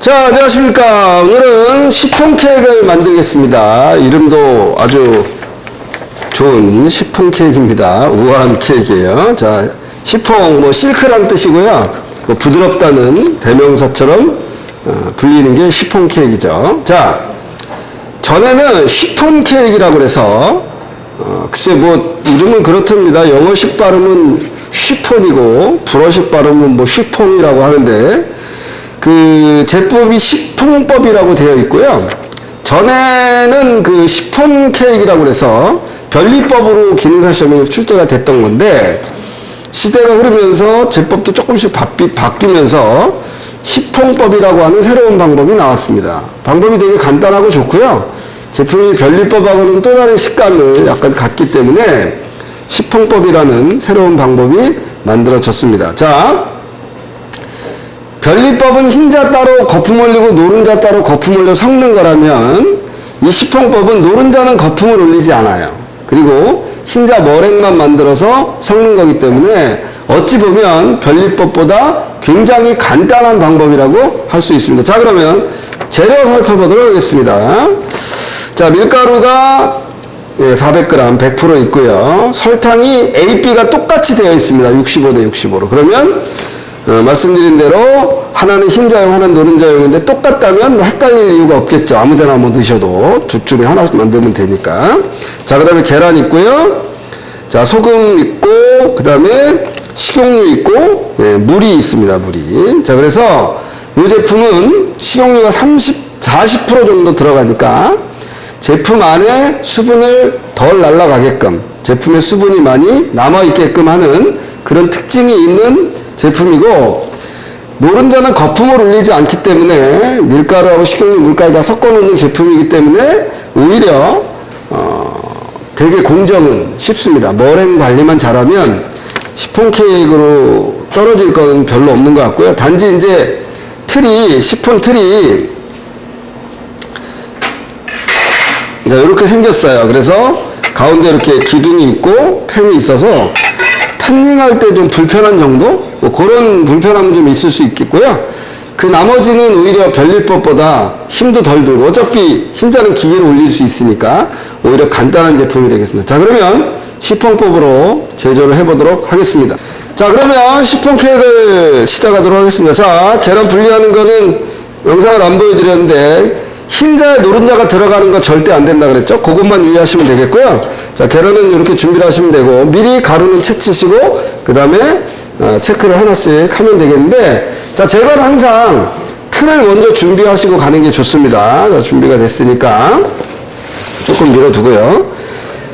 자, 안녕하십니까. 오늘은 시폰 케이크를 만들겠습니다. 이름도 아주 좋은 시폰 케이크입니다. 우아한 케이크예요. 자, 시폰, 실크란 뜻이고요. 부드럽다는 대명사처럼 불리는 게 시폰 케이크죠. 자, 전에는 시폰 케이크라고 해서 글쎄 이름은 그렇답니다. 영어식 발음은 시폰이고 불어식 발음은 시폰이라고 하는데 그 제법이 시폰법이라고 되어 있고요. 전에는 그 시폰 케이크라고 해서 변리법으로 기능사시험에서 출제가 됐던 건데 시대가 흐르면서 제법도 조금씩 바뀌면서 시폰법이라고 하는 새로운 방법이 나왔습니다. 방법이 되게 간단하고 좋고요. 제품이 변리법하고는 또 다른 식감을 약간 갖기 때문에 시폰법이라는 새로운 방법이 만들어졌습니다. 자, 변리법은 흰자 따로 거품 올리고 노른자 따로 거품 올려 섞는 거라면 이 시폰법은 노른자는 거품을 올리지 않아요. 그리고 흰자 머랭만 만들어서 섞는 거기 때문에 어찌 보면 변리법보다 굉장히 간단한 방법이라고 할 수 있습니다. 자, 그러면 재료 살펴보도록 하겠습니다. 자, 밀가루가 400g 100% 있고요. 설탕이 A, B가 똑같이 되어 있습니다. 65대 65로. 그러면 말씀드린 대로 하나는 흰자용 하나는 노른자용인데 똑같다면 헷갈릴 이유가 없겠죠. 아무데나 넣으셔도 둘 중에 하나씩 만들면 되니까. 자, 그 다음에 계란 있고요. 자, 소금 있고 그 다음에 식용유 있고 물이 있습니다. 물이. 자, 그래서 이 제품은 식용유가 40% 정도 들어가니까 제품 안에 수분을 덜 날아가게끔 제품에 수분이 많이 남아있게끔 하는 그런 특징이 있는 제품이고, 노른자는 거품을 올리지 않기 때문에 밀가루하고 식용유, 물까지 다 섞어 놓는 제품이기 때문에 오히려 되게 공정은 쉽습니다. 머랭 관리만 잘하면 시폰 케이크로 떨어질 건 별로 없는 것 같고요. 단지 이제 시폰 틀이 이렇게 생겼어요. 그래서 가운데 이렇게 기둥이 있고 팬이 있어서 팬닝할 때 좀 불편한 정도? 그런 불편함은 좀 있을 수 있겠고요. 그 나머지는 오히려 변리법보다 힘도 덜 들고 어차피 흰자는 기계로 올릴 수 있으니까 오히려 간단한 제품이 되겠습니다. 자, 그러면 시폰법으로 제조를 해보도록 하겠습니다. 자, 그러면 시폰 케이크를 시작하도록 하겠습니다. 자, 계란 분리하는 거는 영상을 안 보여드렸는데 흰자에 노른자가 들어가는 거 절대 안 된다 그랬죠? 그것만 유의하시면 되겠고요. 자, 계란은 이렇게 준비를 하시면 되고 미리 가루는 채치시고 그 다음에 체크를 하나씩 하면 되겠는데, 자, 제발 항상 틀을 먼저 준비하시고 가는 게 좋습니다. 자, 준비가 됐으니까 조금 밀어두고요.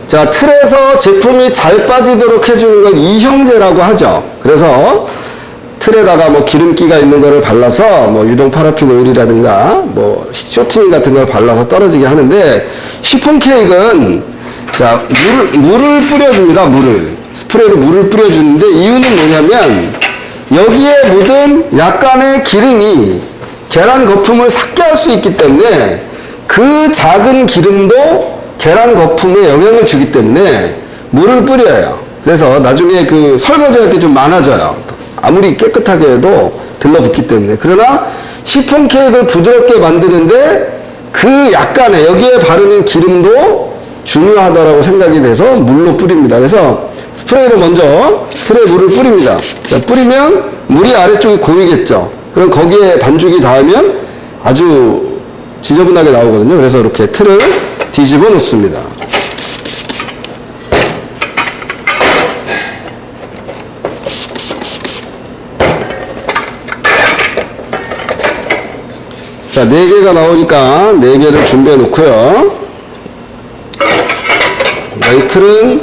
자, 틀에서 제품이 잘 빠지도록 해주는 걸 이형제라고 하죠. 그래서 틀에다가 기름기가 있는 거를 발라서 유동 파라핀 오일이라든가 쇼트닝 같은 걸 발라서 떨어지게 하는데, 시폰 케이크는 자, 물을 뿌려줍니다. 스프레이로 물을 뿌려주는데 이유는 뭐냐면 여기에 묻은 약간의 기름이 계란 거품을 삭게 할 수 있기 때문에 그 작은 기름도 계란 거품에 영향을 주기 때문에 물을 뿌려요. 그래서 나중에 그 설거지 할 때 좀 많아져요. 아무리 깨끗하게 해도 들러붙기 때문에. 그러나 시폰 케이크를 부드럽게 만드는데 그 약간의 여기에 바르는 기름도 중요하다라고 생각이 돼서 물로 뿌립니다. 그래서 스프레이로 먼저 틀에 물을 뿌립니다. 자, 뿌리면 물이 아래쪽에 고이겠죠. 그럼 거기에 반죽이 닿으면 아주 지저분하게 나오거든요. 그래서 이렇게 틀을 뒤집어 놓습니다. 자, 4개가 나오니까 4개를 준비해 놓고요. 이 틀은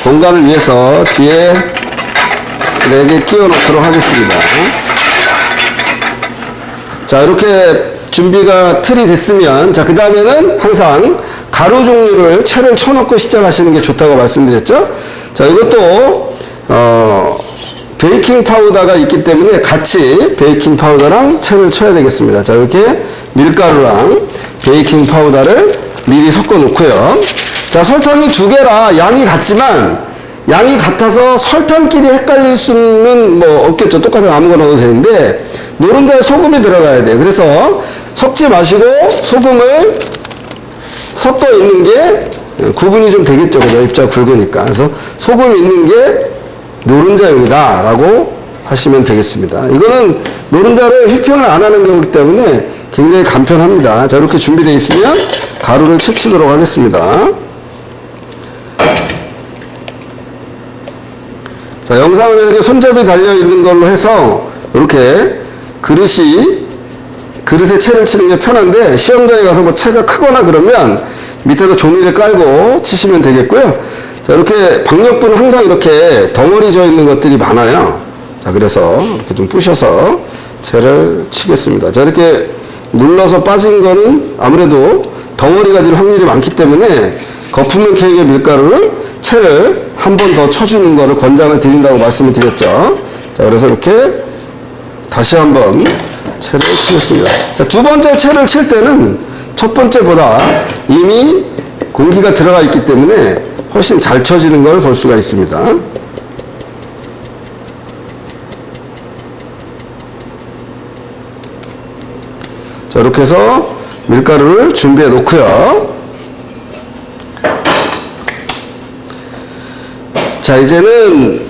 공간을 위해서 뒤에 4개 끼워 놓도록 하겠습니다. 자, 이렇게 준비가 틀이 됐으면, 자, 그 다음에는 항상 가루 종류를 채를 쳐놓고 시작하시는 게 좋다고 말씀드렸죠. 자, 이것도 베이킹 파우더가 있기 때문에 같이 베이킹 파우더랑 채를 쳐야 되겠습니다. 자, 이렇게 밀가루랑 베이킹 파우더를 미리 섞어 놓고요. 자, 설탕이 2개라 양이 같지만 양이 같아서 설탕끼리 헷갈릴 수는 뭐 없겠죠. 똑같은 아무거나 넣어도 되는데 노른자에 소금이 들어가야 돼요. 그래서 섞지 마시고 소금을 섞어 있는 게 구분이 좀 되겠죠. 그죠? 입자가 굵으니까. 그래서 소금 있는 게 노른자용이다 라고 하시면 되겠습니다. 이거는 노른자를 휘핑을 안 하는 경우이기 때문에 굉장히 간편합니다. 자, 이렇게 준비되어 있으면 가루를 채치도록 하겠습니다. 자, 영상은 이렇게 손잡이 달려있는 걸로 해서 이렇게 그릇에 채를 치는 게 편한데 시험장에 가서 뭐 채가 크거나 그러면 밑에다 종이를 깔고 치시면 되겠고요. 자, 이렇게 박력분은 항상 이렇게 덩어리 져 있는 것들이 많아요. 자, 그래서 이렇게 좀 부셔서 채를 치겠습니다. 자, 이렇게 눌러서 빠진 거는 아무래도 덩어리가 질 확률이 많기 때문에 거품면 케이크의 밀가루를 채를 한 번 더 쳐주는 거를 권장을 드린다고 말씀을 드렸죠. 자, 그래서 이렇게 다시 한번 채를 치겠습니다. 자, 두 번째 채를 칠 때는 첫 번째보다 이미 공기가 들어가 있기 때문에 훨씬 잘 쳐지는 걸 볼 수가 있습니다. 자, 이렇게 해서 밀가루를 준비해 놓고요. 자, 이제는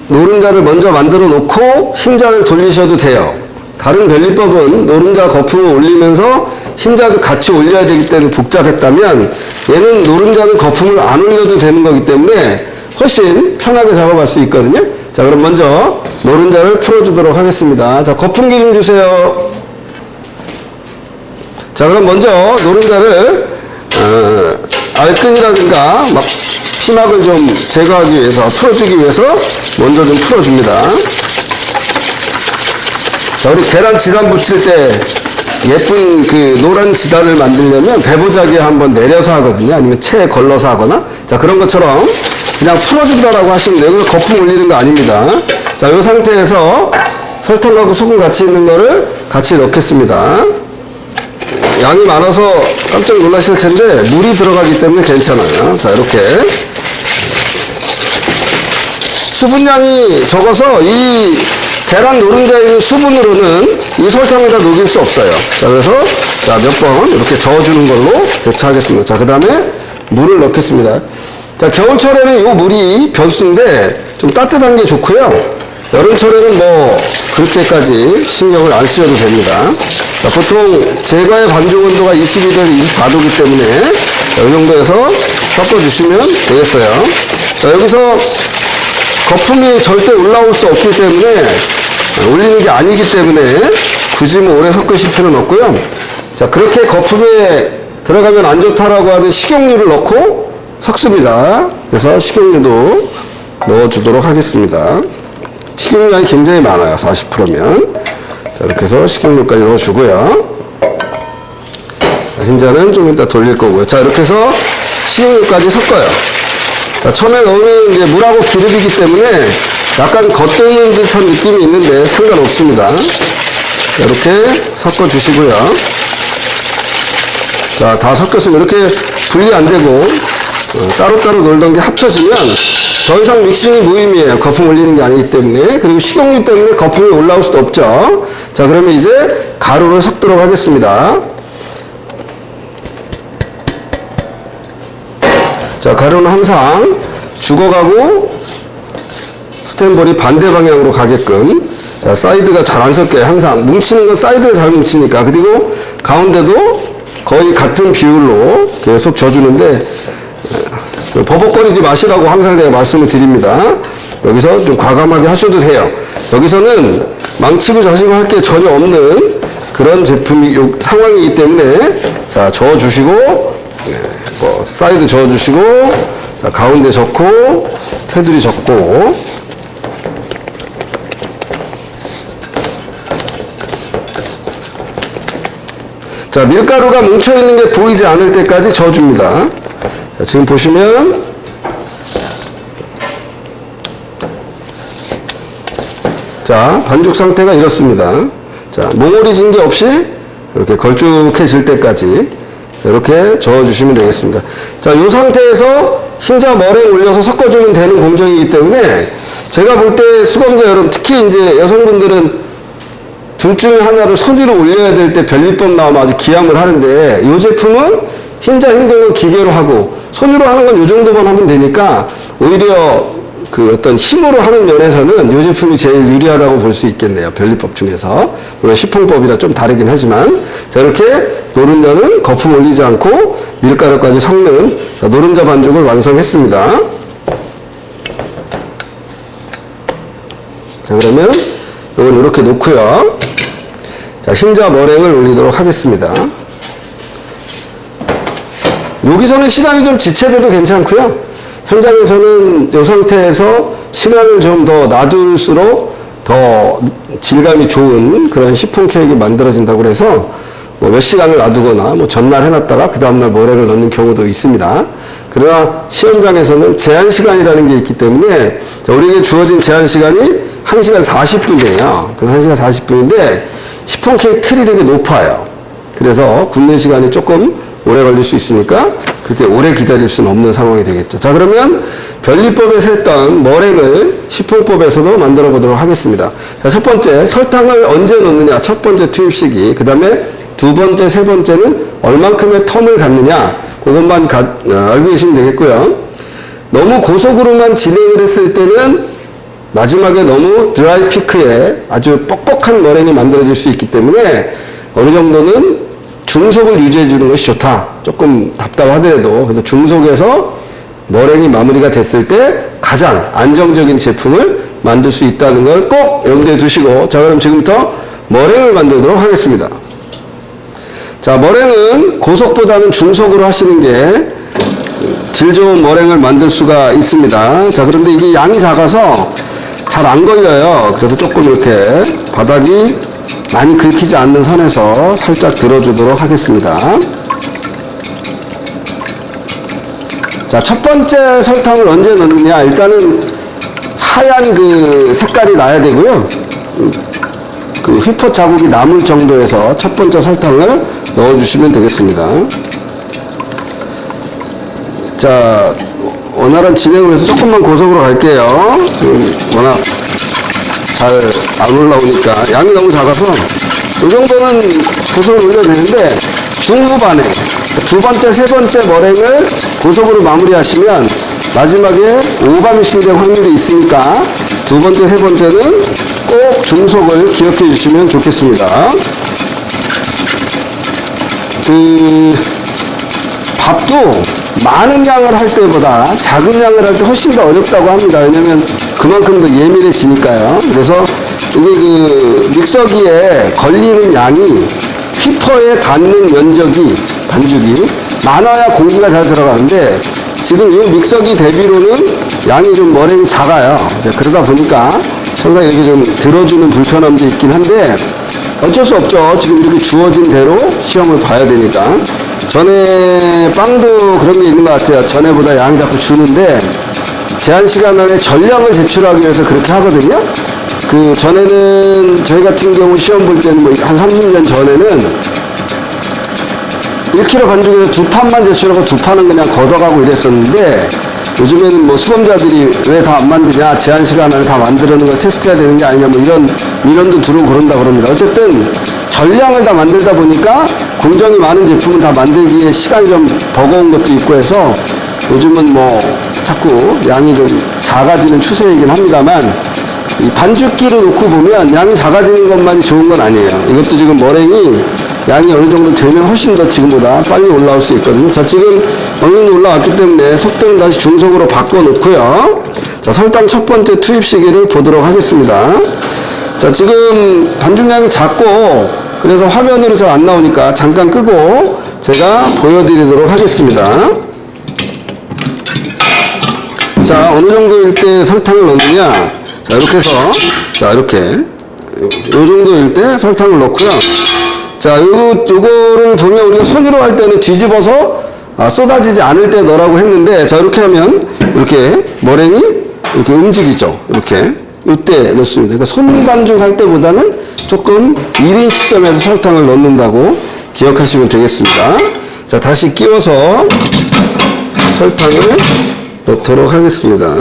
노른자를 먼저 만들어 놓고 흰자를 돌리셔도 돼요. 다른 변리법은 노른자 거품을 올리면서 흰자도 같이 올려야 되기 때문에 복잡했다면 얘는 노른자는 거품을 안 올려도 되는 거기 때문에 훨씬 편하게 작업할 수 있거든요. 자, 그럼 먼저 노른자를 풀어주도록 하겠습니다. 자, 거품기 좀 주세요. 자, 그럼 먼저 노른자를 알끈이라든가 막 피막을 좀 제거하기 위해서, 풀어주기 위해서 먼저 좀 풀어줍니다. 자, 우리 계란 지단 붙일 때 예쁜 그 노란 지단을 만들려면 배보자기에 한번 내려서 하거든요. 아니면 체에 걸러서 하거나. 자, 그런 것처럼 그냥 풀어준다라고 하시면 돼요. 이거 거품 올리는 거 아닙니다. 자, 이 상태에서 설탕하고 소금 같이 있는 거를 같이 넣겠습니다. 양이 많아서 깜짝 놀라실 텐데 물이 들어가기 때문에 괜찮아요. 자, 이렇게 수분량이 적어서 이 계란 노른자에 있는 수분으로는 이 설탕에다 녹일 수 없어요. 자, 그래서 자, 몇 번 이렇게 저어주는 걸로 대처하겠습니다. 자, 그 다음에 물을 넣겠습니다. 자, 겨울철에는 이 물이 변수인데 좀 따뜻한 게 좋고요. 여름철에는 뭐 그렇게까지 신경을 안 쓰셔도 됩니다. 자, 보통 제과의 반죽 온도가 22도에서 24도이기 때문에 이 정도에서 섞어주시면 되겠어요. 자, 여기서 거품이 절대 올라올 수 없기 때문에 올리는 게 아니기 때문에 굳이 뭐 오래 섞으실 필요는 없고요. 자, 그렇게 거품에 들어가면 안 좋다라고 하는 식용유를 넣고 섞습니다. 그래서 식용유도 넣어주도록 하겠습니다. 식용유량이 굉장히 많아요. 40%면. 자, 이렇게 해서 식용유까지 넣어주고요. 흰자는 좀 이따 돌릴 거고요. 자, 이렇게 해서 식용유까지 섞어요. 자, 처음에 넣으면 이제 물하고 기름이기 때문에 약간 겉도는 듯한 느낌이 있는데 상관없습니다. 자, 이렇게 섞어주시고요. 자, 다 섞였으면 이렇게 분리 안 되고 따로따로 놀던 게 합쳐지면 더 이상 믹싱이 무의미해요. 거품 올리는 게 아니기 때문에. 그리고 식용유 때문에 거품이 올라올 수도 없죠. 자, 그러면 이제 가루를 섞도록 하겠습니다. 자, 가루는 항상 죽어가고 스텐볼이 반대 방향으로 가게끔. 자, 사이드가 잘 안 섞여요. 항상 뭉치는 건 사이드가 잘 뭉치니까. 그리고 가운데도 거의 같은 비율로 계속 져주는데 버벅거리지 마시라고 항상 제가 말씀을 드립니다. 여기서 좀 과감하게 하셔도 돼요. 여기서는 망치고 자시고 할 게 전혀 없는 그런 상황이기 때문에 자, 저어주시고 뭐 사이드 저어주시고 자, 가운데 적고 테두리 적고 자, 밀가루가 뭉쳐있는 게 보이지 않을 때까지 저어줍니다. 자, 지금 보시면 자, 반죽 상태가 이렇습니다. 자, 몽골이 진 게 없이 이렇게 걸쭉해질 때까지 이렇게 저어주시면 되겠습니다. 자, 이 상태에서 흰자 머랭 올려서 섞어주면 되는 공정이기 때문에 제가 볼 때 수검자 여러분, 특히 이제 여성분들은 둘 중에 하나를 손 위로 올려야 될 때 별리법 나오면 아주 기함을 하는데, 이 제품은 흰자 힘든 건 기계로 하고 손 위로 하는 건 이 정도만 하면 되니까 오히려 그 어떤 힘으로 하는 면에서는 이 제품이 제일 유리하다고 볼 수 있겠네요. 별리법 중에서. 물론 시폰법이라 좀 다르긴 하지만. 자, 이렇게 노른자는 거품 올리지 않고 밀가루까지 섞는 노른자 반죽을 완성했습니다. 자, 그러면 이건 이렇게 놓고요. 자, 흰자 머랭을 올리도록 하겠습니다. 여기서는 시간이 좀 지체돼도 괜찮고요. 현장에서는 이 상태에서 시간을 좀 더 놔둘수록 더 질감이 좋은 그런 시폰 케이크 만들어진다고 그래서 뭐 몇 시간을 놔두거나 뭐 전날 해놨다가 그 다음날 머랭을 넣는 경우도 있습니다. 그러나 시험장에서는 제한 시간이라는 게 있기 때문에 우리에게 주어진 제한 시간이 1시간 40분이에요. 그럼 1시간 40분인데 시폰 케이크 틀이 되게 높아요. 그래서 굽는 시간이 조금 오래 걸릴 수 있으니까 그렇게 오래 기다릴 수는 없는 상황이 되겠죠. 자, 그러면 별리법에서 했던 머랭을 시폰법에서도 만들어 보도록 하겠습니다. 자, 첫 번째, 설탕을 언제 넣느냐. 첫 번째 투입 시기. 그 다음에 두 번째, 세 번째는 얼만큼의 텀을 갖느냐. 그것만 알고 계시면 되겠고요. 너무 고속으로만 진행을 했을 때는 마지막에 너무 드라이 피크에 아주 뻑뻑한 머랭이 만들어질 수 있기 때문에 어느 정도는 중속을 유지해 주는 것이 좋다. 조금 답답하더라도. 그래서 중속에서 머랭이 마무리가 됐을 때 가장 안정적인 제품을 만들 수 있다는 걸 꼭 염두에 두시고, 자, 그럼 지금부터 머랭을 만들도록 하겠습니다. 자, 머랭은 고속보다는 중속으로 하시는 게 질 좋은 머랭을 만들 수가 있습니다. 자, 그런데 이게 양이 작아서 잘 안 걸려요. 그래서 조금 이렇게 바닥이 많이 긁히지 않는 선에서 살짝 들어주도록 하겠습니다. 자, 첫 번째 설탕을 언제 넣느냐. 일단은 하얀 그 색깔이 나야 되고요. 그 휘퍼 자국이 남을 정도에서 첫 번째 설탕을 넣어주시면 되겠습니다. 자, 원활한 진행을 해서 조금만 고속으로 갈게요. 지금 워낙 잘 안 올라오니까 양이 너무 작아서 이 정도는 고속을 올려야 되는데, 중후반에 두 번째, 세 번째 머랭을 고속으로 마무리하시면 마지막에 오감이 심될 확률이 있으니까 두 번째, 세 번째는 꼭 중속을 기억해 주시면 좋겠습니다. 밥도 많은 양을 할 때보다 작은 양을 할 때 훨씬 더 어렵다고 합니다. 왜냐면 그만큼 더 예민해지니까요. 그래서 이게 그 믹서기에 걸리는 양이 휘퍼에 닿는 면적이, 반죽이 많아야 공기가 잘 들어가는데, 지금 이 믹서기 대비로는 양이 좀 머랭이 작아요. 그러다 보니까 항상 이렇게 좀 들어주는 불편함도 있긴 한데 어쩔 수 없죠. 지금 이렇게 주어진 대로 시험을 봐야 되니까. 전에 빵도 그런 게 있는 것 같아요. 전에보다 양이 자꾸 주는데 제한 시간 안에 전량을 제출하기 위해서 그렇게 하거든요. 그 전에는 저희 같은 경우 시험 볼 때는 뭐 한 30년 전에는 1kg 반죽에서 두 판만 제출하고 두 판은 그냥 걷어가고 이랬었는데, 요즘에는 뭐 수험자들이 왜 다 안 만드냐, 제한 시간 안에 다 만들어는 걸 테스트해야 되는 게 아니냐, 뭐 이런 민원도 들어오고 그런다 그럽니다. 어쨌든 전량을 다 만들다 보니까 공정이 많은 제품을 다 만들기에 시간이 좀 버거운 것도 있고 해서 요즘은 뭐 자꾸 양이 좀 작아지는 추세이긴 합니다만, 이 반죽기로 놓고 보면 양이 작아지는 것만이 좋은 건 아니에요. 이것도 지금 머랭이 양이 어느 정도 되면 훨씬 더 지금보다 빨리 올라올 수 있거든요. 자, 지금 어느 정도 올라왔기 때문에 속도는 다시 중속으로 바꿔놓고요. 자, 설탕 첫 번째 투입 시기를 보도록 하겠습니다. 자, 지금 반죽량이 작고 그래서 화면으로 잘 안 나오니까 잠깐 끄고 제가 보여드리도록 하겠습니다. 자, 어느 정도일 때 설탕을 넣느냐. 자, 이렇게 해서, 자, 이렇게 요 정도일 때 설탕을 넣고요. 자, 요거를 보면 우리가 손으로 할 때는 뒤집어서 쏟아지지 않을 때 넣으라고 했는데, 자, 이렇게 하면 이렇게 머랭이 이렇게 움직이죠. 이렇게 이때 넣습니다. 그러니까 손반죽 할 때보다는 조금 이른 시점에서 설탕을 넣는다고 기억하시면 되겠습니다. 자, 다시 끼워서 설탕을 넣도록 하겠습니다.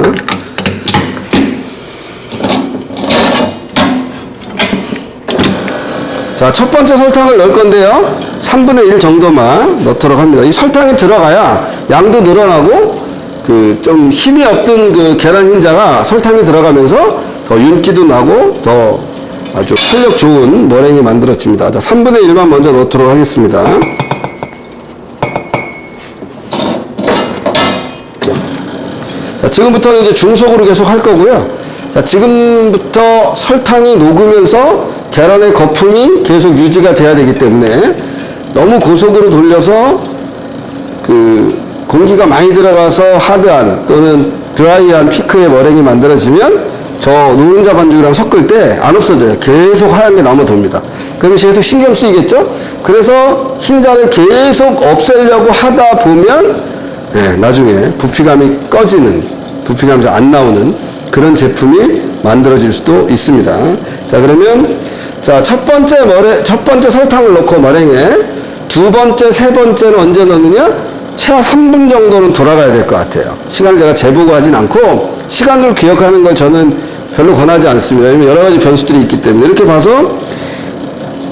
자, 첫 번째 설탕을 넣을 건데요. 3분의 1 정도만 넣도록 합니다. 이 설탕이 들어가야 양도 늘어나고 좀 힘이 없던 계란 흰자가 설탕이 들어가면서 더 윤기도 나고 더 아주 활력 좋은 머랭이 만들어집니다. 자, 3분의 1만 먼저 넣도록 하겠습니다. 자, 지금부터는 이제 중속으로 계속 할 거고요. 자, 지금부터 설탕이 녹으면서 계란의 거품이 계속 유지가 돼야 되기 때문에 너무 고속으로 돌려서 공기가 많이 들어가서 하드한 또는 드라이한 피크의 머랭이 만들어지면 저 노른자 반죽이랑 섞을 때 안 없어져요. 계속 하얀 게 남아 돕니다. 그러면 계속 신경 쓰이겠죠? 그래서 흰자를 계속 없애려고 하다 보면 나중에 부피감이 꺼지는, 부피감이 잘 안 나오는 그런 제품이 만들어질 수도 있습니다. 자, 그러면 첫 번째 설탕을 넣고 머랭에 두 번째, 세 번째는 언제 넣느냐? 최하 3분 정도는 돌아가야 될 것 같아요. 시간을 제가 재보고 하진 않고 시간을 기억하는 걸 저는 별로 권하지 않습니다. 왜냐면 여러 가지 변수들이 있기 때문에. 이렇게 봐서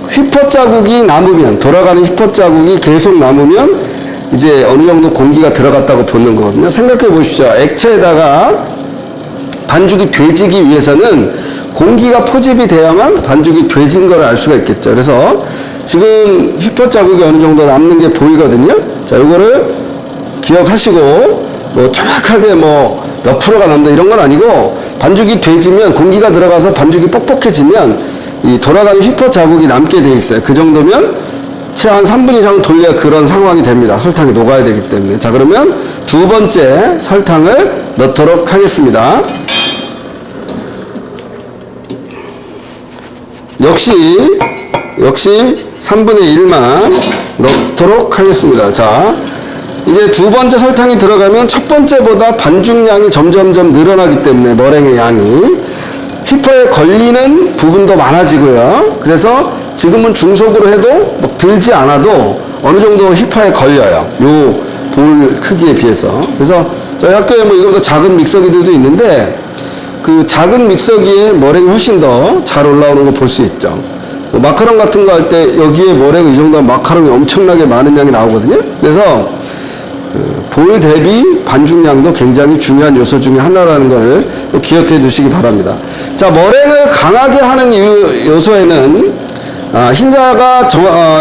휘퍼 자국이 남으면, 돌아가는 휘퍼 자국이 계속 남으면 이제 어느 정도 공기가 들어갔다고 보는 거거든요. 생각해 보십시오. 액체에다가 반죽이 되지기 위해서는 공기가 포집이 돼야만 반죽이 되진 걸 알 수가 있겠죠. 그래서 지금 휘퍼 자국이 어느 정도 남는 게 보이거든요. 자, 요거를 기억하시고 정확하게 몇 프로가 남다 이런 건 아니고 반죽이 되지면, 공기가 들어가서 반죽이 뻑뻑해지면 이 돌아가는 휘퍼 자국이 남게 돼 있어요. 그 정도면 최한 3분 이상 돌려야 그런 상황이 됩니다. 설탕이 녹아야 되기 때문에. 자, 그러면 두 번째 설탕을 넣도록 하겠습니다. 역시 3분의 1만 넣도록 하겠습니다. 자, 이제 두 번째 설탕이 들어가면 첫 번째보다 반죽량이 점점점 늘어나기 때문에 머랭의 양이 휘퍼에 걸리는 부분도 많아지고요. 그래서 지금은 중속으로 해도 들지 않아도 어느 정도 휘퍼에 걸려요. 요 볼 크기에 비해서. 그래서 저희 학교에 이거보다 작은 믹서기들도 있는데 그 작은 믹서기에 머랭이 훨씬 더 잘 올라오는 거 볼 수 있죠. 마카롱 같은 거 할 때 여기에 머랭 이 정도 마카롱이 엄청나게 많은 양이 나오거든요. 그래서 볼 대비 반죽량도 굉장히 중요한 요소 중에 하나라는 걸 기억해 두시기 바랍니다. 자, 머랭을 강하게 하는 요소에는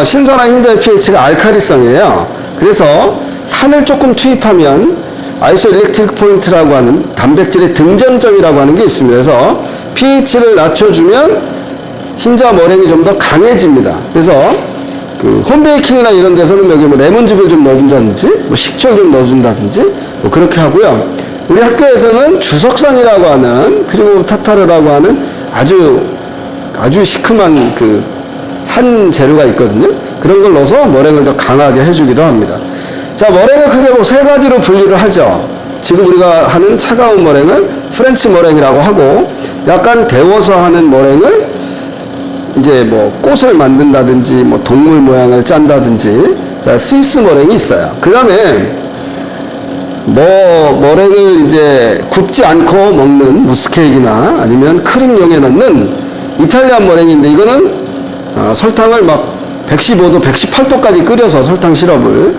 신선한 흰자의 pH가 알칼리성이에요. 그래서 산을 조금 투입하면 아이소일렉트릭 포인트라고 하는 단백질의 등전점이라고 하는 게 있습니다. 그래서 pH를 낮춰주면 흰자 머랭이 좀 더 강해집니다. 그래서 홈베이킹이나 이런 데서는 여기 레몬즙을 좀 넣어준다든지 식초를 좀 넣어준다든지 그렇게 하고요. 우리 학교에서는 주석산이라고 하는, 그리고 타타르라고 하는 아주 시큼한 산 재료가 있거든요. 그런 걸 넣어서 머랭을 더 강하게 해주기도 합니다. 자, 머랭을 크게 세 가지로 분류를 하죠. 지금 우리가 하는 차가운 머랭을 프렌치 머랭이라고 하고, 약간 데워서 하는 머랭을 이제 꽃을 만든다든지 동물 모양을 짠다든지, 자, 스위스 머랭이 있어요. 그 다음에 머랭을 이제 굽지 않고 먹는 무스케이크나 아니면 크림용에 넣는 이탈리안 머랭인데, 이거는 설탕을 115도, 118도까지 끓여서 설탕 시럽을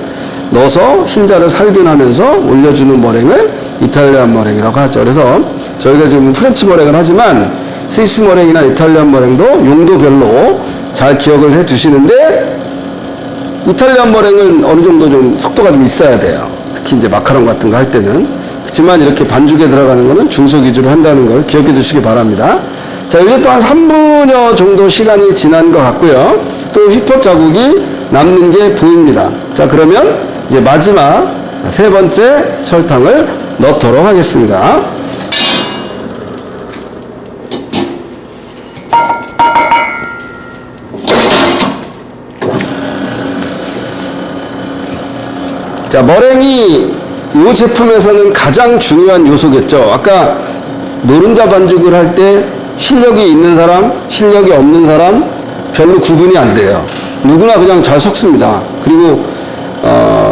넣어서 흰자를 살균하면서 올려주는 머랭을 이탈리안 머랭이라고 하죠. 그래서 저희가 지금 프렌치 머랭을 하지만 스위스 머랭이나 이탈리안 머랭도 용도별로 잘 기억을 해 두시는데, 이탈리안 머랭은 어느 정도 좀 속도가 좀 있어야 돼요. 특히 이제 마카롱 같은 거 할 때는. 그렇지만 이렇게 반죽에 들어가는 거는 중속 위주로 한다는 걸 기억해 두시기 바랍니다. 자, 이제 또 한 3분여 정도 시간이 지난 것 같고요. 또 휘퍼 자국이 남는 게 보입니다. 자, 그러면 이제 마지막 세 번째 설탕을 넣도록 하겠습니다. 자, 머랭이 이 제품에서는 가장 중요한 요소겠죠. 아까 노른자 반죽을 할 때 실력이 있는 사람, 실력이 없는 사람 별로 구분이 안 돼요. 누구나 그냥 잘 섞습니다. 그리고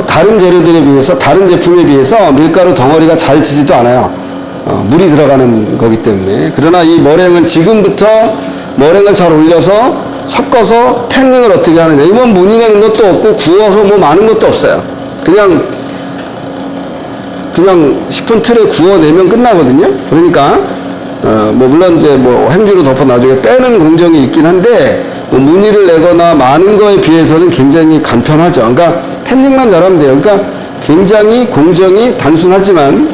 다른 재료들에 비해서, 다른 제품에 비해서 밀가루 덩어리가 잘 지지도 않아요. 물이 들어가는 거기 때문에. 그러나 이 머랭은 지금부터 머랭을 잘 올려서 섞어서 팬닝을 어떻게 하느냐. 이건 무늬내는 것도 없고 구워서 뭐 많은 것도 없어요. 그냥 식품 틀에 구워내면 끝나거든요. 그러니까 뭐 물론 이제 뭐 행주로 덮어 나중에 빼는 공정이 있긴 한데 뭐 무늬를 내거나 많은 거에 비해서는 굉장히 간편하죠. 그러니까 팬닝만 잘하면 돼요. 그러니까 굉장히 공정이 단순하지만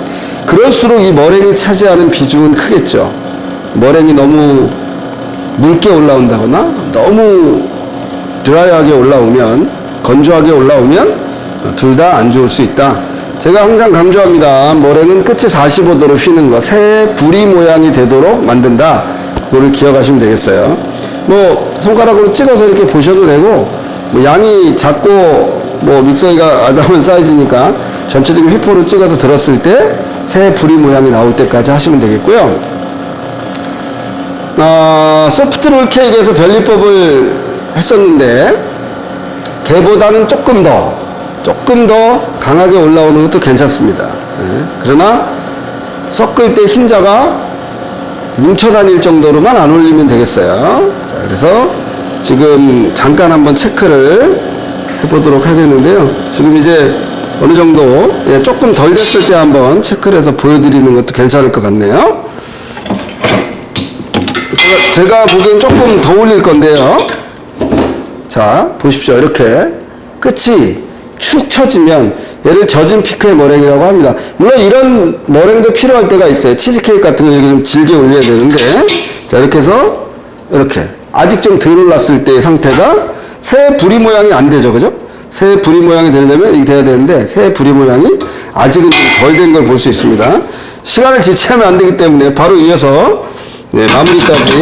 그럴수록 이 머랭이 차지하는 비중은 크겠죠. 머랭이 너무 묽게 올라온다거나 너무 드라이하게 올라오면, 건조하게 올라오면 둘 다 안 좋을 수 있다. 제가 항상 강조합니다. 머랭은 끝이 45도로 휘는 거, 새 부리 모양이 되도록 만든다. 그거를 기억하시면 되겠어요. 뭐 손가락으로 찍어서 이렇게 보셔도 되고, 뭐 양이 작고 뭐 믹서기가 아담한 사이즈니까 전체적인 휘포로 찍어서 들었을 때 새 부리 모양이 나올 때까지 하시면 되겠고요. 소프트롤 케이크에서 별리법을 했었는데 걔보다는 조금 더 강하게 올라오는 것도 괜찮습니다. 그러나 섞을 때 흰자가 뭉쳐 다닐 정도로만 안 올리면 되겠어요. 자, 그래서 지금 잠깐 한번 체크를 해보도록 하겠는데요. 지금 이제 어느 정도 조금 덜 됐을 때 한번 체크를 해서 보여드리는 것도 괜찮을 것 같네요. 제가 보기엔 조금 더 올릴 건데요. 자, 보십시오. 이렇게 끝이 축 처지면 얘를 젖은 피크의 머랭이라고 합니다. 물론 이런 머랭도 필요할 때가 있어요. 치즈케이크 같은 거 이렇게 좀 질게 올려야 되는데, 자, 이렇게 해서 이렇게 아직 좀 덜 올랐을 때의 상태가 새 부리 모양이 안 되죠, 그죠? 새 부리 모양이 되려면 이게 돼야 되는데 새 부리 모양이 아직은 좀 덜 된 걸 볼 수 있습니다. 시간을 지체하면 안 되기 때문에 바로 이어서 마무리까지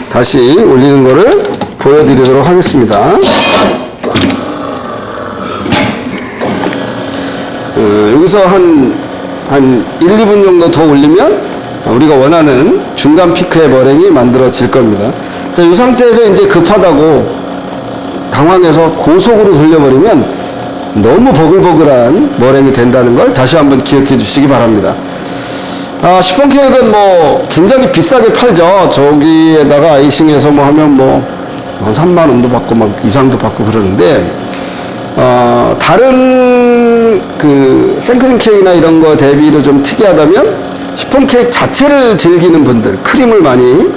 다시 올리는 거를 보여드리도록 하겠습니다. 여기서 한 1, 2분 정도 더 올리면 우리가 원하는 중간 피크의 머랭이 만들어질 겁니다. 자, 이 상태에서 이제 급하다고 당황해서 고속으로 돌려버리면 너무 버글버글한 머랭이 된다는 걸 다시 한번 기억해 주시기 바랍니다. 시폰 케이크는 뭐 굉장히 비싸게 팔죠. 저기에다가 아이싱해서 뭐 하면 뭐 한 3만 원도 받고 막 이상도 받고 그러는데, 다른 그 생크림 케이크나 이런 거 대비로 좀 특이하다면 시폰 케이크 자체를 즐기는 분들, 크림을 많이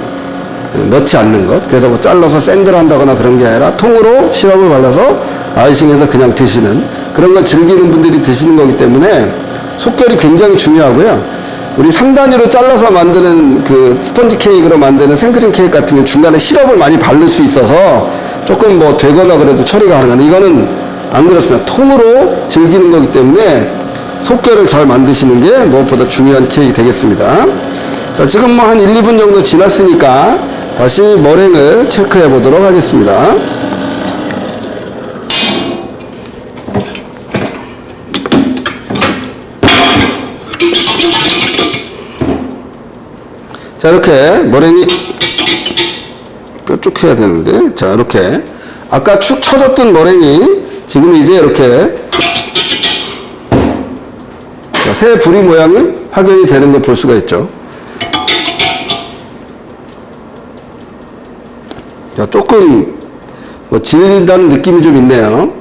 넣지 않는 것, 그래서 뭐 잘라서 샌드를 한다거나 그런 게 아니라 통으로 시럽을 발라서 아이싱해서 그냥 드시는 그런 걸 즐기는 분들이 드시는 거기 때문에 속결이 굉장히 중요하고요. 우리 3단위로 잘라서 만드는 그 스펀지 케이크로 만드는 생크림 케이크 같은 경우는 중간에 시럽을 많이 바를 수 있어서 조금 뭐 되거나 그래도 처리가 가능한데, 이거는 안 그렇습니다. 통으로 즐기는 거기 때문에 속결을 잘 만드시는 게 무엇보다 중요한 케이크 되겠습니다. 자, 지금 뭐 한 1, 2분 정도 지났으니까 다시 머랭을 체크해 보도록 하겠습니다. 자, 이렇게 머랭이 뾰족해야 되는데, 자, 이렇게 아까 축 처졌던 머랭이 지금 이제 이렇게 새 부리 모양이 확연히 되는 걸 볼 수가 있죠. 자, 조금 뭐 질다는 느낌이 좀 있네요.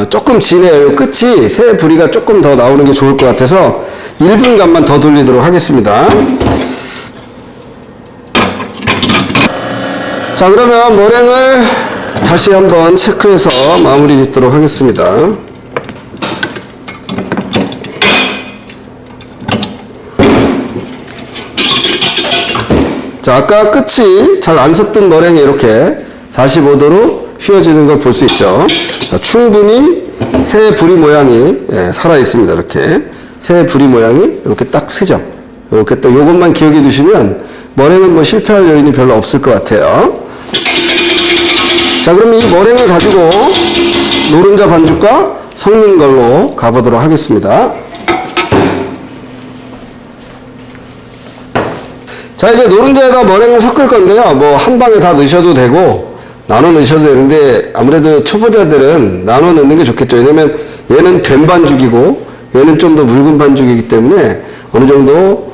조금 진해요. 끝이 새 부리가 조금 더 나오는 게 좋을 것 같아서 1분간만 더 돌리도록 하겠습니다. 자, 그러면 머랭을 다시 한번 체크해서 마무리 짓도록 하겠습니다. 자, 아까 끝이 잘 안 섰던 머랭이 이렇게 45도로 휘어지는 걸 볼 수 있죠. 자, 충분히 새 부리 모양이 살아 있습니다. 이렇게 새 부리 모양이 이렇게 딱 쓰죠. 이렇게 또 요것만 기억해 두시면 머랭은 뭐 실패할 요인이 별로 없을 것 같아요. 자, 그럼 이 머랭을 가지고 노른자 반죽과 섞는 걸로 가보도록 하겠습니다. 자, 이제 노른자에다 머랭을 섞을 건데요. 뭐 한 방에 다 넣으셔도 되고, 나눠 넣으셔도 되는데 아무래도 초보자들은 나눠 넣는 게 좋겠죠. 왜냐면 얘는 된 반죽이고 얘는 좀 더 묽은 반죽이기 때문에 어느 정도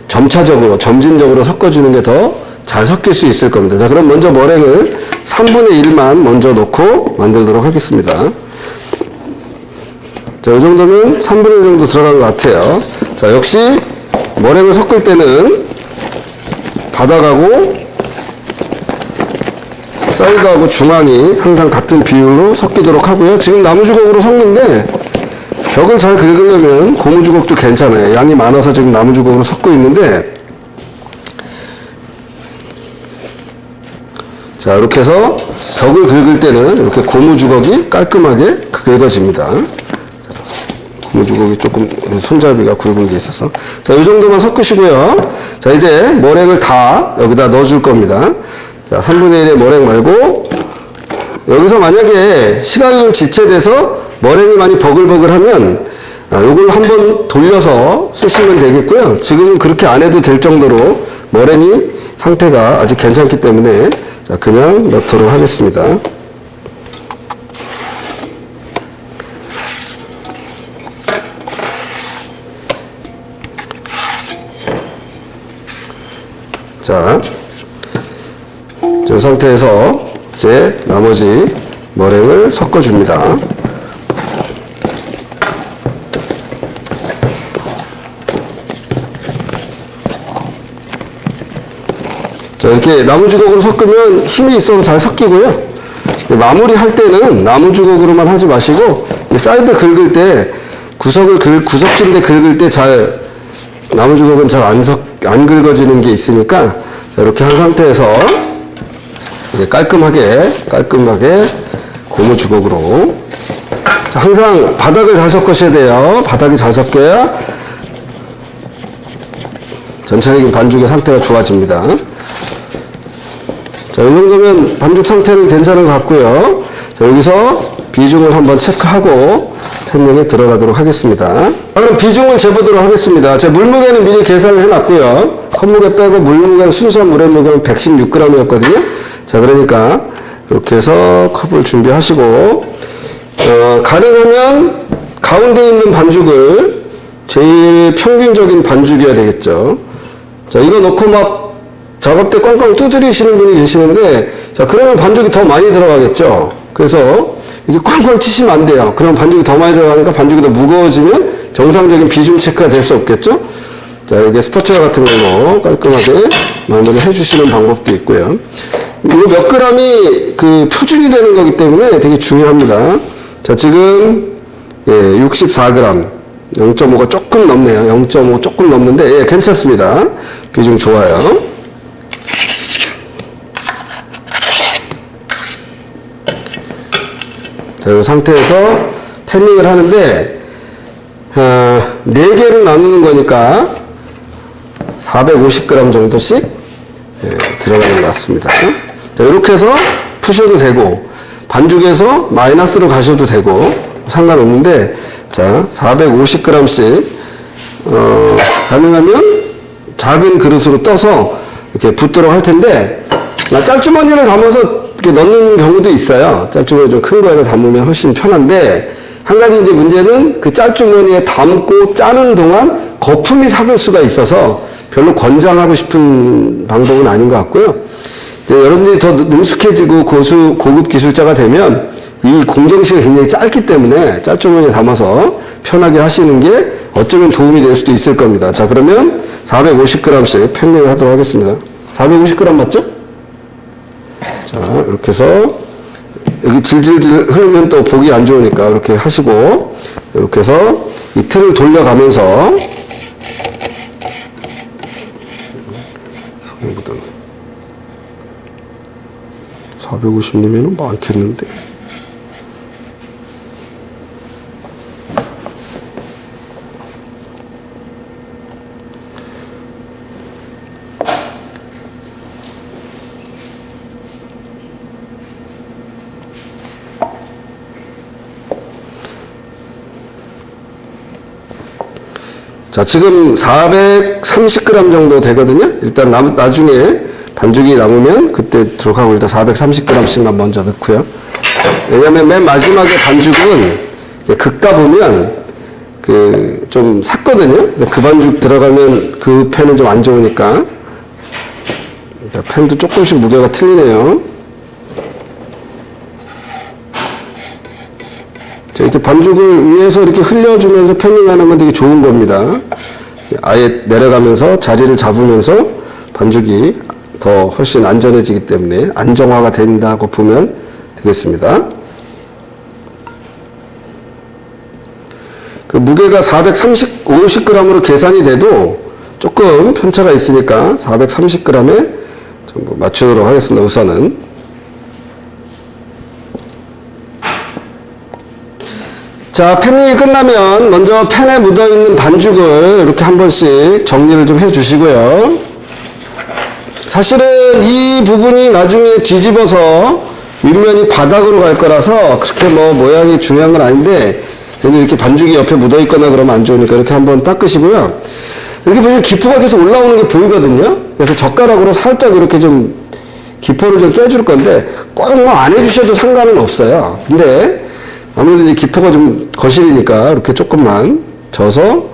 점차적으로 점진적으로 섞어주는 게 더 잘 섞일 수 있을 겁니다. 자, 그럼 먼저 머랭을 3분의 1만 먼저 넣고 만들도록 하겠습니다. 자, 이 정도면 3분의 1 정도 들어간 것 같아요. 자, 역시 머랭을 섞을 때는 바닥하고 사이드하고 중앙이 항상 같은 비율로 섞이도록 하고요. 지금 나무주걱으로 섞는데 벽을 잘 긁으려면 고무주걱도 괜찮아요. 양이 많아서 지금 나무주걱으로 섞고 있는데, 자, 이렇게 해서 벽을 긁을 때는 이렇게 고무주걱이 깔끔하게 긁어집니다. 자, 고무주걱이 조금 손잡이가 굵은 게 있어서. 자, 이 정도만 섞으시고요. 자, 이제 머랭을 다 여기다 넣어줄 겁니다. 자, 3분의 1의 머랭 말고, 여기서 만약에 시간이 좀 지체돼서 머랭이 많이 버글버글하면 요걸 한번 돌려서 쓰시면 되겠고요. 지금은 그렇게 안 해도 될 정도로 머랭이 상태가 아직 괜찮기 때문에 자, 그냥 넣도록 하겠습니다. 자, 이 상태에서 이제 나머지 머랭을 섞어줍니다. 자, 이렇게 나무주걱으로 섞으면 힘이 있어서 잘 섞이고요. 마무리 할 때는 나무주걱으로만 하지 마시고 이 사이드 긁을 때 구석진데 긁을 때 잘 나무주걱은 잘 안 긁어지는 게 있으니까, 자, 이렇게 한 상태에서 이제 깔끔하게 고무주걱으로. 자, 항상 바닥을 잘 섞으셔야 돼요. 바닥이 잘 섞여야 전체적인 반죽의 상태가 좋아집니다. 자, 이 정도면 반죽 상태는 괜찮은 것 같고요. 자, 여기서 비중을 한번 체크하고 팬닝에 들어가도록 하겠습니다. 그럼 비중을 재보도록 하겠습니다. 제 물무게는 미리 계산을 해놨고요. 컵무게 빼고 물무게는 순수한 물의 무게는 116g이었거든요. 자, 그러니까 이렇게 해서 컵을 준비하시고, 가능하면 가운데 있는 반죽을 제일 평균적인 반죽이어야 되겠죠. 자, 이거 넣고 막 작업 때 꽝꽝 두드리시는 분이 계시는데, 자, 그러면 반죽이 더 많이 들어가겠죠. 그래서 이게 꽝꽝 치시면 안 돼요. 그럼 반죽이 더 많이 들어가니까 반죽이 더 무거워지면 정상적인 비중 체크가 될 수 없겠죠. 자, 이게 스포츠웨어 같은 걸로 깔끔하게 마무리 해주시는 방법도 있고요. 이거 몇 g이 그 표준이 되는 거기 때문에 되게 중요합니다. 자, 지금 64g, 0.5가 조금 넘네요. 0.5 조금 넘는데 괜찮습니다. 비중 좋아요. 자, 이 상태에서 팬닝을 하는데 4개를 나누는 거니까 450g 정도씩 들어가는 것 같습니다. 자, 이렇게 해서 푸셔도 되고 반죽에서 마이너스로 가셔도 되고 상관없는데, 자, 450g씩 가능하면 작은 그릇으로 떠서 이렇게 붓도록 할 텐데, 짤주머니를 담아서 이렇게 넣는 경우도 있어요. 짤주머니 좀 큰 거에다 담으면 훨씬 편한데, 한 가지 이제 문제는 그 짤주머니에 담고 짜는 동안 거품이 삭을 수가 있어서 별로 권장하고 싶은 방법은 아닌 것 같고요. 이제 여러분들이 더 능숙해지고 고급 기술자가 되면 이 공정시간이 굉장히 짧기 때문에 짤주머니에 담아서 편하게 하시는 게 어쩌면 도움이 될 수도 있을 겁니다. 자, 그러면 450g씩 팬닝을 하도록 하겠습니다. 450g 맞죠? 자, 이렇게 해서 여기 질질질 흐르면 또 보기 안 좋으니까 이렇게 하시고, 이렇게 해서 이 틀을 돌려가면서 450이면 많겠는데. 자, 지금 430g 정도 되거든요. 일단 나중에 반죽이 남으면 그때 들어가고 일단 430g씩만 먼저 넣고요. 왜냐면 맨 마지막에 반죽은 긁다 보면 좀 샀거든요. 그 반죽 들어가면 그 팬은 좀 안 좋으니까. 팬도 조금씩 무게가 틀리네요. 자, 이렇게 반죽을 위에서 이렇게 흘려주면서 패닝하는 건 되게 좋은 겁니다. 아예 내려가면서 자리를 잡으면서 반죽이 더 훨씬 안전해지기 때문에 안정화가 된다고 보면 되겠습니다. 그 무게가 450g으로 계산이 돼도 조금 편차가 있으니까 430g에 좀 맞추도록 하겠습니다. 우선은. 자, 패닝이 끝나면 먼저 팬에 묻어있는 반죽을 이렇게 한 번씩 정리를 좀 해주시고요. 사실은 이 부분이 나중에 뒤집어서 윗면이 바닥으로 갈 거라서 그렇게 뭐 모양이 중요한 건 아닌데 그래도 이렇게 반죽이 옆에 묻어있거나 그러면 안 좋으니까 이렇게 한번 닦으시고요. 이렇게 보시면 기포가 계속 올라오는 게 보이거든요. 그래서 젓가락으로 살짝 이렇게 좀 기포를 좀 깨줄 건데 꼭 뭐 안 해주셔도 상관은 없어요. 근데 아무래도 이제 기포가 좀 거실이니까 이렇게 조금만 져서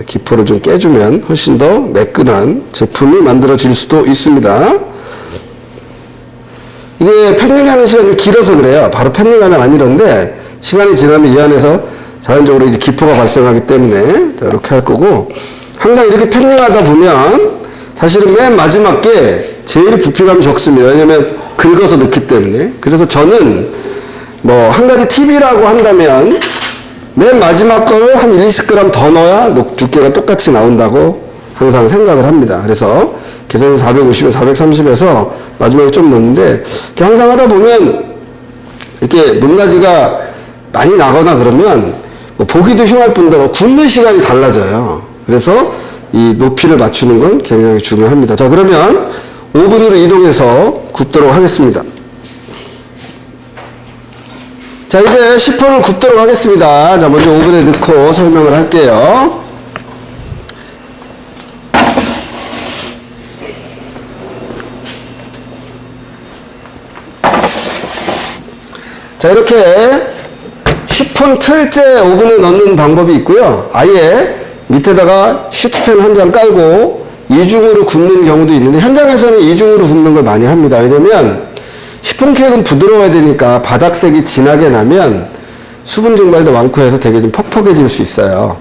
기포를 좀 깨주면 훨씬 더 매끈한 제품이 만들어질 수도 있습니다. 이게 패닝하는 시간이 좀 길어서 그래요. 바로 패닝하면 안 이런데 시간이 지나면 이 안에서 자연적으로 이제 기포가 발생하기 때문에 자, 이렇게 할 거고 항상 이렇게 패닝하다 보면 사실은 맨 마지막 게 제일 부피감이 적습니다. 왜냐면 긁어서 넣기 때문에. 그래서 저는 뭐 한 가지 팁이라고 한다면 맨 마지막 거를 한 1-20g 더 넣어야 두께가 똑같이 나온다고 항상 생각을 합니다. 그래서 계산해서 450에서 430에서 마지막에 좀 넣는데 이렇게 항상 하다 보면 이렇게 높낮이가 많이 나거나 그러면 뭐 보기도 흉할 뿐더러 굽는 시간이 달라져요. 그래서 이 높이를 맞추는 건 굉장히 중요합니다. 자, 그러면 오븐으로 이동해서 굽도록 하겠습니다. 자, 이제 시폰을 굽도록 하겠습니다. 자, 먼저 오븐에 넣고 설명을 할게요. 자, 이렇게 시폰 틀째 오븐에 넣는 방법이 있고요. 아예 밑에다가 시트팬 한 장 깔고 이중으로 굽는 경우도 있는데 현장에서는 이중으로 굽는 걸 많이 합니다. 왜냐면 시폰 케이크는 부드러워야 되니까 바닥색이 진하게 나면 수분 증발도 많고 해서 되게 좀 퍽퍽해질 수 있어요.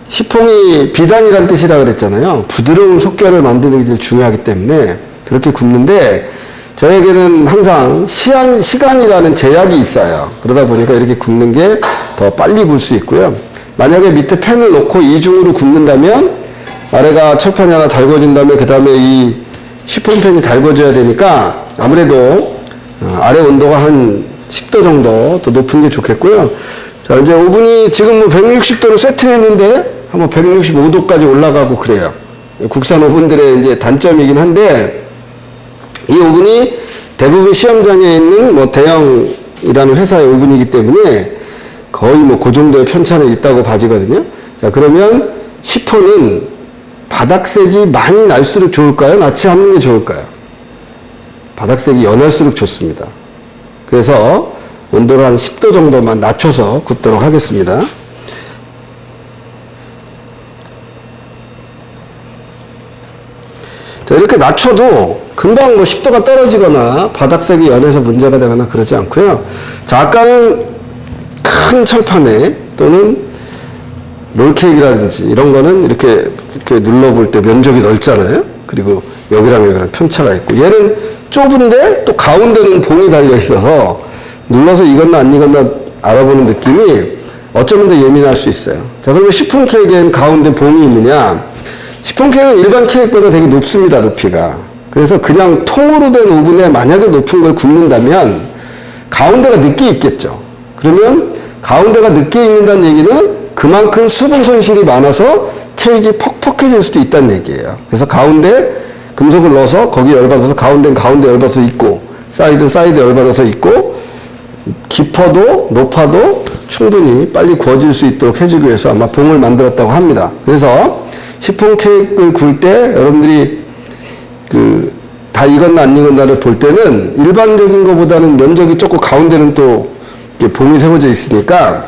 시폰이 비단이란 뜻이라 그랬잖아요. 부드러운 속결을 만드는 게 제일 중요하기 때문에 그렇게 굽는데 저에게는 항상 시간이라는 제약이 있어요. 그러다 보니까 이렇게 굽는 게 더 빨리 굽을 수 있고요. 만약에 밑에 팬을 놓고 이중으로 굽는다면 아래가 철판이 하나 달궈진 다음에 그 다음에 이 시폰팬이 달궈져야 되니까 아무래도 아래 온도가 한 10도 정도 더 높은 게 좋겠고요. 자, 이제 오븐이 지금 뭐 160도로 세팅했는데 한번 165도까지 올라가고 그래요. 국산 오븐들의 이제 단점이긴 한데 이 오븐이 대부분 시험장에 있는 뭐 대형이라는 회사의 오븐이기 때문에 거의 뭐 그 정도의 편차는 있다고 봐지거든요. 자, 그러면 시폰은 바닥색이 많이 날수록 좋을까요? 낮지 않는 게 좋을까요? 바닥색이 연할수록 좋습니다. 그래서 온도를 한 10도 정도만 낮춰서 굽도록 하겠습니다. 자, 이렇게 낮춰도 금방 뭐 10도가 떨어지거나 바닥색이 연해서 문제가 되거나 그러지 않고요. 자, 아까는 큰 철판에 또는 롤케이크라든지 이런 거는 이렇게 눌러볼 때 면적이 넓잖아요. 그리고 여기랑 여기랑 편차가 있고 얘는 좁은데 또 가운데는 봉이 달려 있어서 눌러서 익었나 안 익었나 알아보는 느낌이 어쩌면 더 예민할 수 있어요. 자, 그러면 시폰 케이크에는 가운데 봉이 있느냐? 시폰 케이크는 일반 케이크보다 되게 높습니다, 높이가. 그래서 그냥 통으로 된 오븐에 만약에 높은 걸 굽는다면 가운데가 늦게 익겠죠. 그러면 가운데가 늦게 익는다는 얘기는 그만큼 수분 손실이 많아서 케이크가 퍽퍽해질 수도 있다는 얘기예요. 그래서 가운데 금속을 넣어서 거기 열받아서 가운데는 가운데 열받아서 익고 사이드는 사이드 열받아서 익고 깊어도 높아도 충분히 빨리 구워질 수 있도록 해주기 위해서 아마 봉을 만들었다고 합니다. 그래서 시폰 케이크를 구울 때 여러분들이 다 익었나 안 익었나를 볼 때는 일반적인 것보다는 면적이 좁고 가운데는 또 이렇게 봉이 세워져 있으니까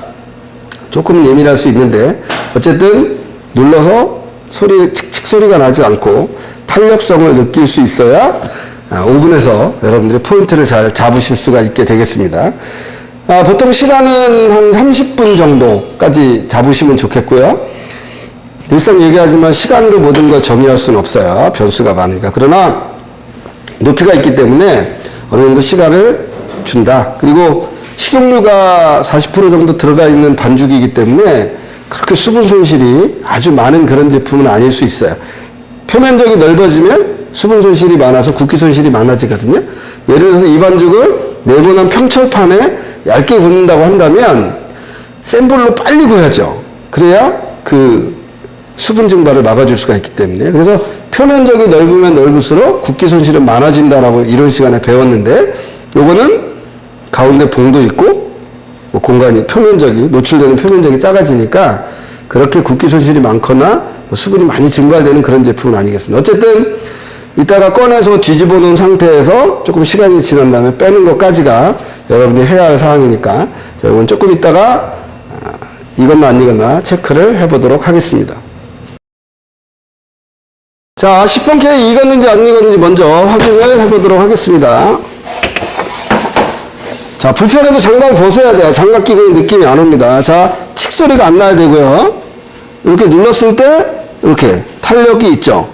조금 예민할 수 있는데 어쨌든 눌러서 칙칙 소리가 나지 않고 탄력성을 느낄 수 있어야 오븐에서 여러분들이 포인트를 잘 잡으실 수가 있게 되겠습니다. 보통 시간은 한 30분 정도까지 잡으시면 좋겠고요. 늘상 얘기하지만 시간으로 모든 걸 정의할 수는 없어요. 변수가 많으니까. 그러나 높이가 있기 때문에 어느 정도 시간을 준다. 그리고 식용유가 40% 정도 들어가 있는 반죽이기 때문에 그렇게 수분 손실이 아주 많은 그런 제품은 아닐 수 있어요. 표면적이 넓어지면 수분 손실이 많아서 굵기 손실이 많아지거든요. 예를 들어서 이 반죽을 네모난 평철판에 얇게 굽는다고 한다면 센 불로 빨리 구워야죠. 그래야 그 수분 증발을 막아줄 수가 있기 때문에. 그래서 표면적이 넓으면 넓을수록 굵기 손실은 많아진다라고 이런 시간에 배웠는데, 요거는 가운데 봉도 있고 뭐 공간이 표면적이 노출되는 표면적이 작아지니까 그렇게 굵기 손실이 많거나 뭐 수분이 많이 증발되는 그런 제품은 아니겠습니다. 어쨌든 이따가 꺼내서 뒤집어 놓은 상태에서 조금 시간이 지난 다음에 빼는 것까지가 여러분이 해야 할 사항이니까 자, 이건 조금 이따가 익었나 안 익었나 체크를 해보도록 하겠습니다. 자, 시폰 케이크 익었는지 안 익었는지 먼저 확인을 해보도록 하겠습니다. 자, 불편해도 장갑을 벗어야 돼요. 장갑 끼고는 느낌이 안 옵니다. 자, 칙 소리가 안 나야 되고요. 이렇게 눌렀을 때 이렇게 탄력이 있죠.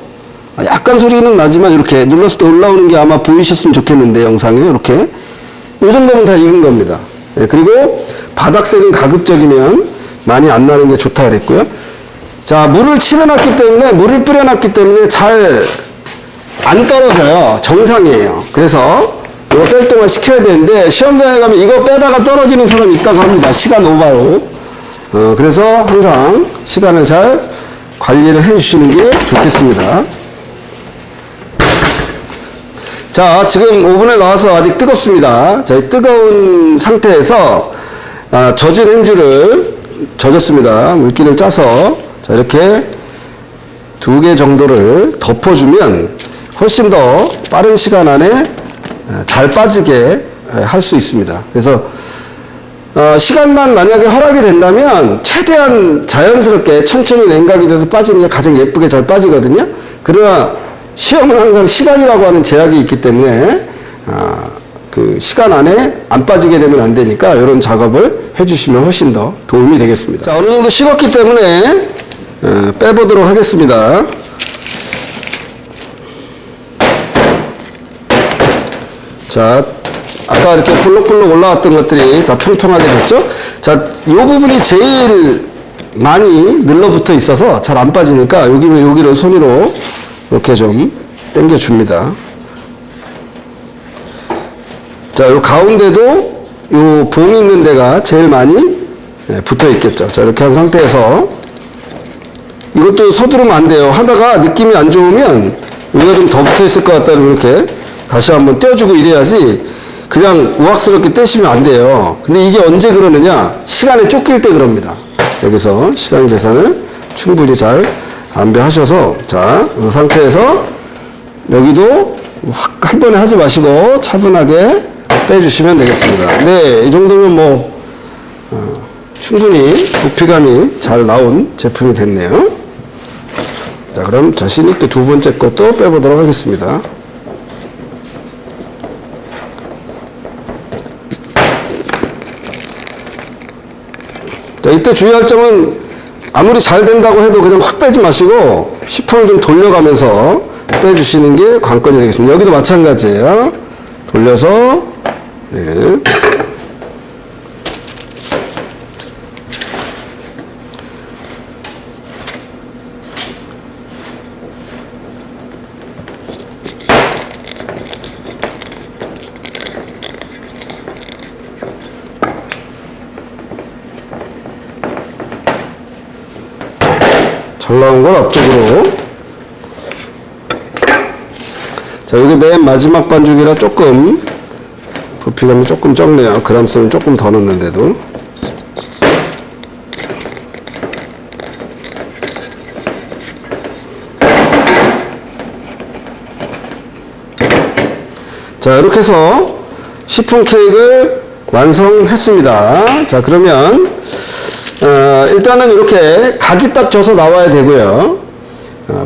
약간 소리는 나지만 이렇게 눌렀을 때 올라오는 게 아마 보이셨으면 좋겠는데, 영상에 이렇게 이 정도면 다 익은 겁니다. 네, 그리고 바닥색은 가급적이면 많이 안 나는 게 좋다 그랬고요. 자, 물을 칠해놨기 때문에, 물을 뿌려놨기 때문에 잘 안 떨어져요. 정상이에요. 그래서 이거 뺄 동안 식혀야 되는데, 시험장에 가면 이거 빼다가 떨어지는 사람이 있다고 합니다. 시간 오바로. 그래서 항상 시간을 잘 관리를 해 주시는 게 좋겠습니다. 자, 지금 오븐에 나와서 아직 뜨겁습니다. 자, 이 뜨거운 상태에서 젖은 행주를 젖었습니다. 물기를 짜서 자, 이렇게 2개 정도를 덮어주면 훨씬 더 빠른 시간 안에 잘 빠지게 할 수 있습니다. 그래서 시간만 만약에 허락이 된다면 최대한 자연스럽게 천천히 냉각이 돼서 빠지는 게 가장 예쁘게 잘 빠지거든요. 그러나 시험은 항상 시간이라고 하는 제약이 있기 때문에 그 시간 안에 안 빠지게 되면 안 되니까 이런 작업을 해주시면 훨씬 더 도움이 되겠습니다. 자, 어느 정도 식었기 때문에 빼보도록 하겠습니다. 자, 아까 이렇게 볼록볼록 올라왔던 것들이 다 평평하게 됐죠? 자, 이 부분이 제일 많이 늘러붙어 있어서 잘 안 빠지니까 여기를 손으로 이렇게 좀 당겨줍니다. 자, 요 가운데도 요 봉 있는 데가 제일 많이 붙어 있겠죠. 자, 이렇게 한 상태에서 이것도 서두르면 안 돼요. 하다가 느낌이 안 좋으면 여기가 좀 더 붙어 있을 것 같다면 이렇게 다시 한번 떼어주고 이래야지 그냥 우악스럽게 떼시면 안 돼요. 근데 이게 언제 그러느냐? 시간에 쫓길 때 그럽니다. 여기서 시간 계산을 충분히 잘 안배하셔서 자, 이 상태에서 여기도 확 한 번에 하지 마시고 차분하게 빼주시면 되겠습니다. 네, 이 정도면 뭐 충분히 부피감이 잘 나온 제품이 됐네요. 자, 그럼 자신 있게 두 번째 것도 빼보도록 하겠습니다. 자, 이때 주의할 점은 아무리 잘 된다고 해도 그냥 확 빼지 마시고 시폰을 좀 돌려가면서 빼주시는 게 관건이 되겠습니다. 여기도 마찬가지예요. 돌려서 네. 잘 나온 걸 앞쪽으로. 자, 여기 맨 마지막 반죽이라 조금 부피감이 조금 적네요. 그람수는 조금 더 넣는데도. 자, 이렇게 해서 시폰 케이크를 완성했습니다. 자, 그러면 일단은 이렇게 각이 딱 져서 나와야 되고요.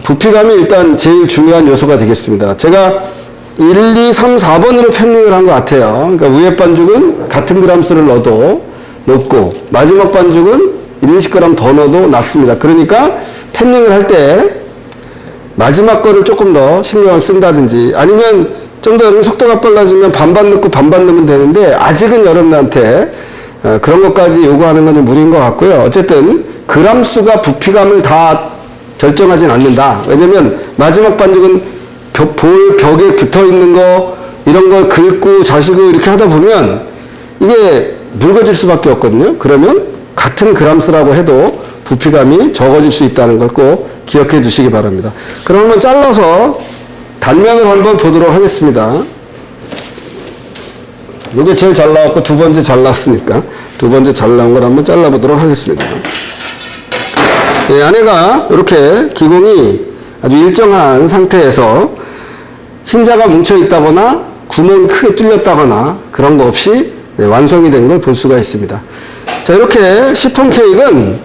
부피감이 일단 제일 중요한 요소가 되겠습니다. 제가 1, 2, 3, 4번으로 팬닝을 한 것 같아요. 그러니까 위에 반죽은 같은 그람수를 넣어도 높고 마지막 반죽은 1, 20g 더 넣어도 낮습니다. 그러니까 팬닝을 할 때 마지막 거를 조금 더 신경을 쓴다든지 아니면 좀 더 여러분 속도가 빨라지면 반반 넣고 반반 넣으면 되는데 아직은 여러분한테 그런 것까지 요구하는 건 좀 무리인 것 같고요. 어쨌든 그람수가 부피감을 다 결정하진 않는다. 왜냐면 마지막 반죽은 볼 벽에 붙어 있는 거 이런 걸 긁고 자시고 이렇게 하다 보면 이게 묽어질 수밖에 없거든요. 그러면 같은 그람수라고 해도 부피감이 적어질 수 있다는 걸 꼭 기억해 두시기 바랍니다. 그럼 한번 잘라서 단면을 한번 보도록 하겠습니다. 이게 제일 잘 나왔고 두 번째 잘 나왔으니까 두 번째 잘 나온 걸 한번 잘라보도록 하겠습니다. 네, 안에가 이렇게 기공이 아주 일정한 상태에서 흰자가 뭉쳐 있다거나 구멍이 크게 뚫렸다거나 그런 거 없이 완성이 된 걸 볼 수가 있습니다. 자, 이렇게 시폰 케이크는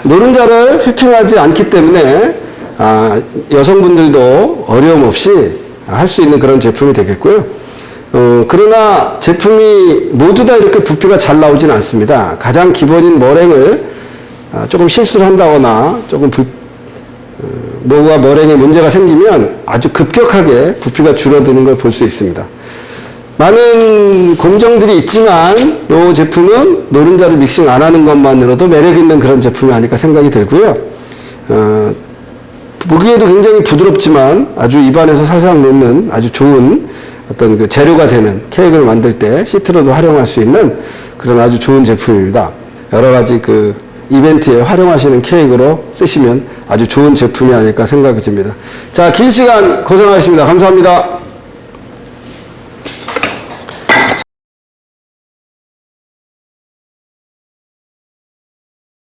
노른자를 휘핑하지 않기 때문에 여성분들도 어려움 없이 할 수 있는 그런 제품이 되겠고요. 그러나 제품이 모두 다 이렇게 부피가 잘 나오진 않습니다. 가장 기본인 머랭을 조금 실수를 한다거나 조금 모과 머랭에 문제가 생기면 아주 급격하게 부피가 줄어드는 걸 볼 수 있습니다. 많은 공정들이 있지만 이 제품은 노른자를 믹싱 안 하는 것만으로도 매력 있는 그런 제품이 아닐까 생각이 들고요. 보기에도 굉장히 부드럽지만 아주 입안에서 살살 녹는 아주 좋은 어떤 그 재료가 되는 케이크를 만들 때 시트로도 활용할 수 있는 그런 아주 좋은 제품입니다. 여러 가지 그 이벤트에 활용하시는 케이크로 쓰시면 아주 좋은 제품이 아닐까 생각이 듭니다. 자, 긴 시간 고생하셨습니다. 감사합니다.